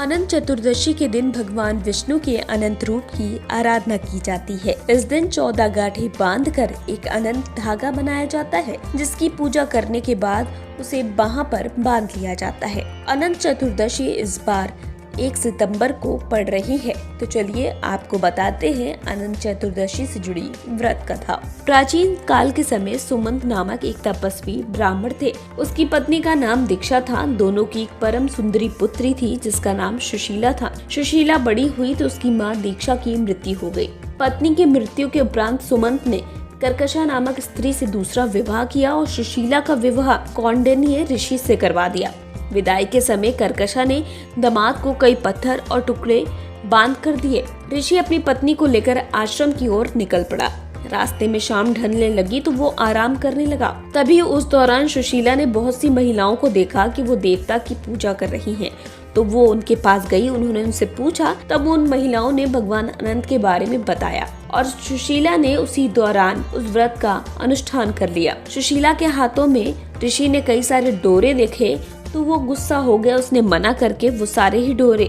अनंत चतुर्दशी के दिन भगवान विष्णु के अनंत रूप की आराधना की जाती है। इस दिन 14 गांठें बांधकर एक अनंत धागा बनाया जाता है, जिसकी पूजा करने के बाद उसे बाह पर बांध लिया जाता है। अनंत चतुर्दशी इस बार 1 सितंबर को पड़ रही है, तो चलिए आपको बताते हैं अनंत चतुर्दशी से जुड़ी व्रत कथा। प्राचीन काल के समय सुमंत नामक एक तपस्वी ब्राह्मण थे। उसकी पत्नी का नाम दीक्षा था। दोनों की एक परम सुंदरी पुत्री थी जिसका नाम सुशीला था। सुशीला बड़ी हुई तो उसकी माँ दीक्षा की मृत्यु हो गई। पत्नी की मृत्यु के उपरांत सुमंत ने कर्कशा नामक स्त्री से दूसरा विवाह किया और सुशीला का विवाह कौंडिन्य ऋषि से करवा दिया। विदाई के समय कर्कशा ने दामाद को कई पत्थर और टुकड़े बांध कर दिए। ऋषि अपनी पत्नी को लेकर आश्रम की ओर निकल पड़ा। रास्ते में शाम ढलने लगी तो वो आराम करने लगा। तभी उस दौरान सुशीला ने बहुत सी महिलाओं को देखा कि वो देवता की पूजा कर रही हैं। तो वो उनके पास गई। उन्होंने उनसे पूछा। तब उन महिलाओं ने भगवान अनंत के बारे में बताया और सुशीला ने उसी दौरान उस व्रत का अनुष्ठान कर लिया। सुशीला के हाथों में ऋषि ने कई सारे डोरे देखे तो वो गुस्सा हो गया। उसने मना करके वो सारे ही डोरे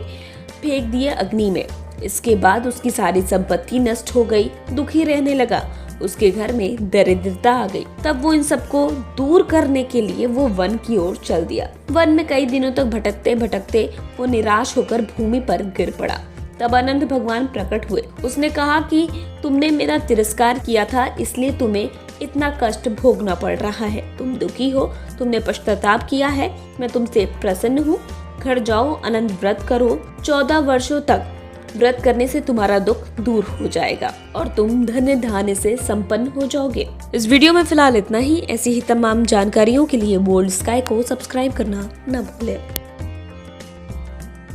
फेंक दिए अग्नि में। इसके बाद उसकी सारी संपत्ति नष्ट हो गई। दुखी रहने लगा। उसके घर में दरिद्रता आ गई। तब वो इन सबको दूर करने के लिए वो वन की ओर चल दिया। वन में कई दिनों तक भटकते भटकते वो निराश होकर भूमि पर गिर पड़ा। तब अनंत भगवान प्रकट हुए। उसने कहा कि तुमने मेरा तिरस्कार किया था, इसलिए तुम्हें इतना कष्ट भोगना पड़ रहा है। तुम दुखी हो, तुमने पश्चाताप किया है। मैं तुमसे प्रसन्न हूँ। घर जाओ, अनंत व्रत करो। 14 वर्षों तक व्रत करने से तुम्हारा दुख दूर हो जाएगा और तुम धन्य धान्य से संपन्न हो जाओगे। इस वीडियो में फिलहाल इतना ही। ऐसी ही तमाम जानकारियों के लिए बोल्ड स्काई को सब्सक्राइब करना न भूलें।